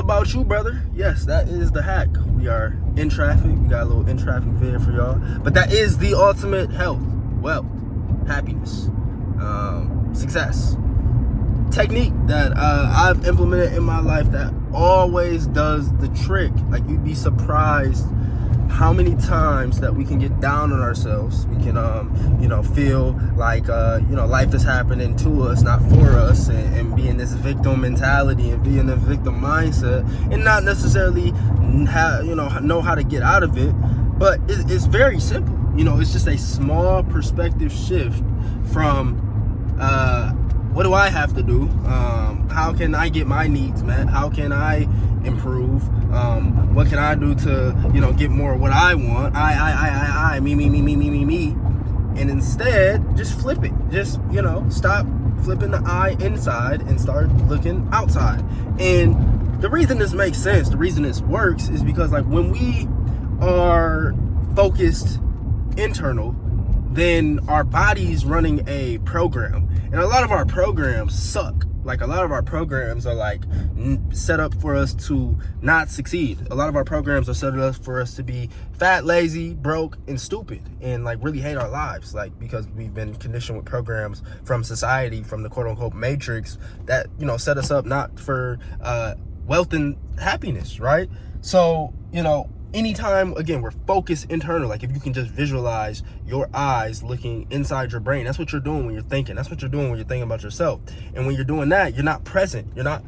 about you, brother. Yes, that is the hack. We are in traffic. We got a little in traffic vid for y'all. But that is the ultimate health, wealth, happiness, success technique that I've implemented in my life that always does the trick. Like, you'd be surprised how many times that we can get down on ourselves. We can feel like life is happening to us, not for us, and be in this victim mentality and be in the victim mindset, and not necessarily know how to get out of it. But it's very simple. It's just a small perspective shift from what do I have to do? How can I get my needs met? How can I improve? What can I do to, get more of what I want? I, me. And instead, just flip it. Just, stop flipping the I inside and start looking outside. And the reason this makes sense, the reason this works is because, like, when we are focused internal, then our body's running a program. And a lot of our programs suck. Like, a lot of our programs are like set up for us to not succeed. A lot of our programs are set up for us to be fat, lazy, broke, and stupid, and like really hate our lives. Like, because we've been conditioned with programs from society, from the quote unquote matrix that, set us up not for wealth and happiness, right? So, anytime, again, we're focused internal, like if you can just visualize your eyes looking inside your brain, that's what you're doing when you're thinking. That's what you're doing when you're thinking about yourself. And when you're doing that, you're not present. You're not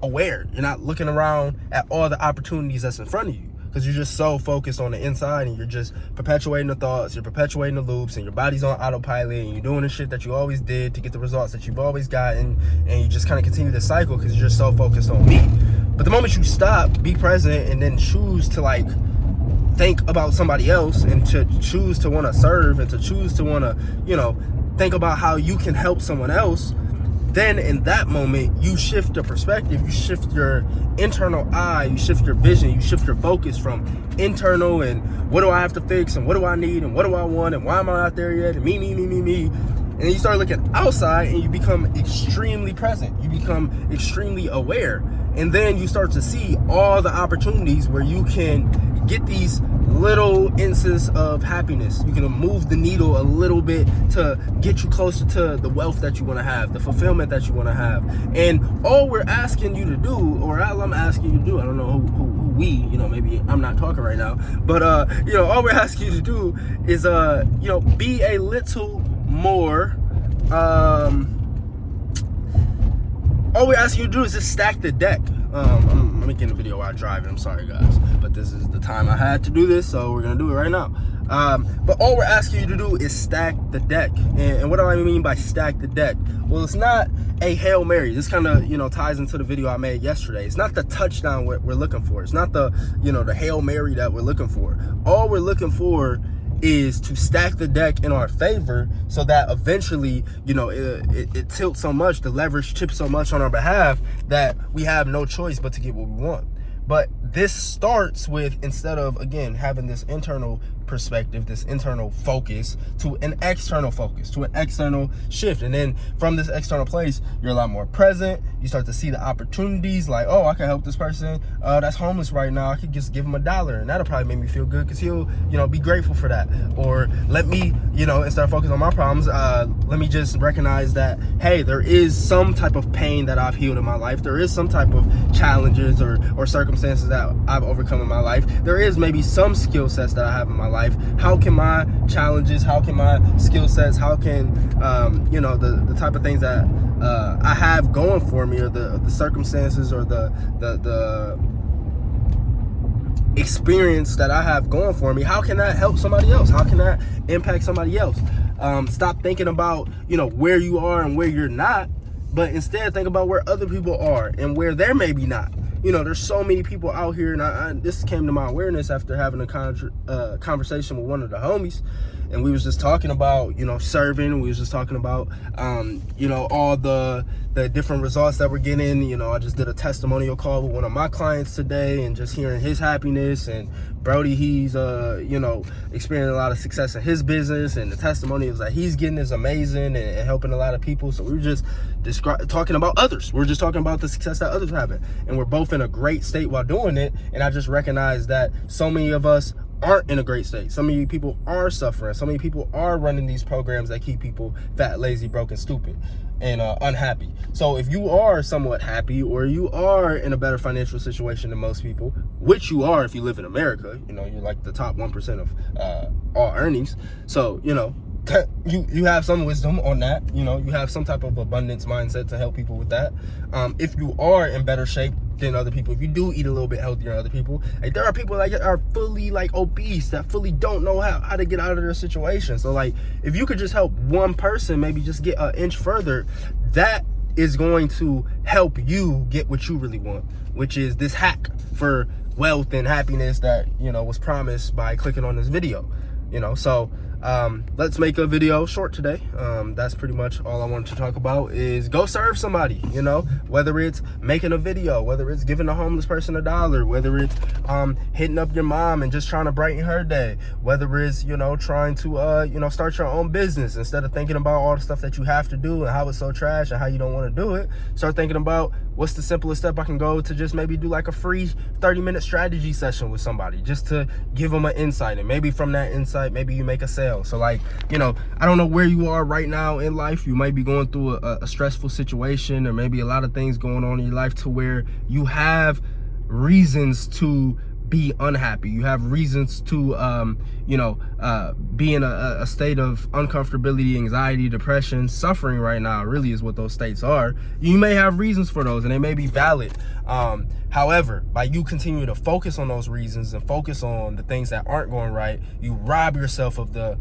aware. You're not looking around at all the opportunities that's in front of you, because you're just so focused on the inside, and you're just perpetuating the thoughts, you're perpetuating the loops, and your body's on autopilot, and you're doing the shit that you always did to get the results that you've always gotten, and you just kind of continue the cycle because you're just so focused on me. But the moment you stop, be present, and then choose to, like, think about somebody else, and to choose to want to serve, and to choose to want to, think about how you can help someone else, then in that moment, you shift your perspective, you shift your internal eye, you shift your vision, you shift your focus from internal and what do I have to fix, and what do I need, and what do I want, and why am I not there yet, and me. And then you start looking outside, and you become extremely present. You become extremely aware. And then you start to see all the opportunities where you can get these little instances of happiness. You can move the needle a little bit to get you closer to the wealth that you want to have, the fulfillment that you want to have. And all we're asking you to do, or all I'm asking you to do, I don't know who we, maybe I'm not talking right now, but all we're asking you to do is be a little more all we're asking you to do is just stack the deck. I'm making a video while driving. I'm sorry, guys, but this is the time I had to do this, so we're gonna do it right now. But all we're asking you to do is stack the deck. And what do I mean by stack the deck? Well, it's not a Hail Mary. This kind of, ties into the video I made yesterday. It's not the touchdown we're looking for. It's not the, the Hail Mary that we're looking for. All we're looking for is to stack the deck in our favor, so that eventually, it tilts so much, the leverage tips so much on our behalf, that we have no choice but to get what we want. But this starts with, instead of, again, having this internal perspective, this internal focus, to an external focus, to an external shift. And then from this external place, you're a lot more present. You start to see the opportunities, like, oh, I can help this person that's homeless right now. I could just give him $1, and that'll probably make me feel good, because he'll, be grateful for that. Or let me, instead of focusing on my problems, let me just recognize that, hey, there is some type of pain that I've healed in my life. There is some type of challenges or circumstances that I've overcome in my life. There is maybe some skill sets that I have in my life. How can my challenges, how can my skill sets, how can the type of things that I have going for me, or the circumstances, or the experience that I have going for me, how can that help somebody else? How can that impact somebody else? Stop thinking about where you are and where you're not, but instead think about where other people are and where they're maybe not. There's so many people out here, and this came to my awareness after having a conversation with one of the homies, and we was just talking about, you know, serving. We was just talking about, you know, all the different results that we're getting. You know, I just did a testimonial call with one of my clients today, and just hearing his happiness. And Brody, he's you know, experiencing a lot of success in his business, and the testimonials that he's getting is amazing, and helping a lot of people. So we were just talking about others. We're just talking about the success that others have, and we're both in a great state while doing it. And I just recognize that so many of us aren't in a great state. So many people are suffering. So many people are running these programs that keep people fat, lazy, broke, and stupid, and unhappy. So if you are somewhat happy, or you are in a better financial situation than most people, which you are if you live in America, you know, you're like the top 1% of all earnings. So, you know, you have some wisdom on that. You know, you have some type of abundance mindset to help people with that. If you are in better shape than other people, if you do eat a little bit healthier than other people, like, there are people that are fully like obese, that fully don't know how to get out of their situation. So like, if you could just help one person maybe just get an inch further, that is going to help you get what you really want, which is this hack for wealth and happiness that, you know, was promised by clicking on this video. You know, so let's make a video short today. That's pretty much all I wanted to talk about, is go serve somebody. You know, whether it's making a video, whether it's giving a homeless person $1, whether it's hitting up your mom and just trying to brighten her day, whether it's, you know, trying to you know, start your own business instead of thinking about all the stuff that you have to do and how it's so trash and how you don't want to do it. Start thinking about what's the simplest step I can go to just maybe do like a free 30-minute strategy session with somebody, just to give them an insight, and maybe from that insight, maybe you make a sale. So like, you know, I don't know where you are right now in life. You might be going through a stressful situation, or maybe a lot of things going on in your life to where you have reasons to be unhappy. You have reasons to you know, be in a state of uncomfortability, anxiety, depression, suffering right now, really is what those states are. You may have reasons for those, and they may be valid. However, by you continue to focus on those reasons and focus on the things that aren't going right, you rob yourself of the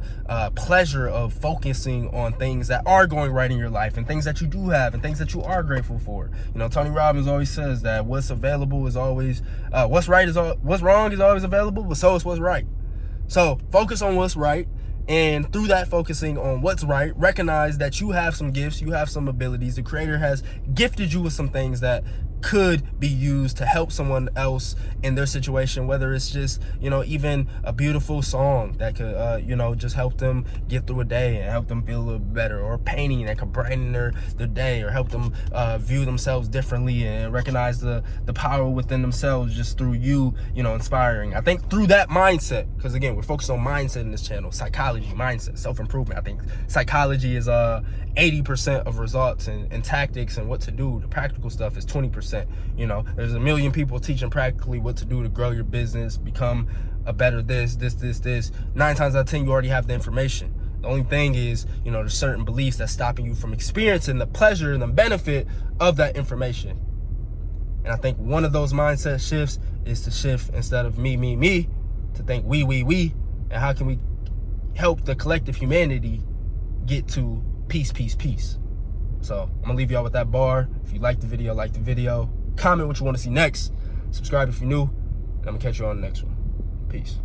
pleasure of focusing on things that are going right in your life, and things that you do have, and things that you are grateful for. You know, Tony Robbins always says that what's available is always what's wrong is always available, but so is what's right. So focus on what's right, and through that focusing on what's right, recognize that you have some gifts, you have some abilities. The Creator has gifted you with some things that could be used to help someone else in their situation, whether it's just, you know, even a beautiful song that could you know, just help them get through a day and help them feel a little better, or painting that could brighten their day, or help them view themselves differently and recognize the power within themselves just through you know, inspiring. I think through that mindset, because again, we're focused on mindset in this channel, psychology, mindset, self-improvement. I think psychology is 80% of results and tactics and what to do. The practical stuff is 20%. You know, there's a million people teaching practically what to do to grow your business, become a better this. 9 times out of 10, you already have the information. The only thing is, you know, there's certain beliefs that's stopping you from experiencing the pleasure and the benefit of that information. And I think one of those mindset shifts is to shift, instead of me, to think we, and how can we help the collective humanity get to peace. So I'm gonna leave y'all with that bar. If you like the video, comment what you want to see next, subscribe if you're new, and I'm gonna catch you on the next one. Peace.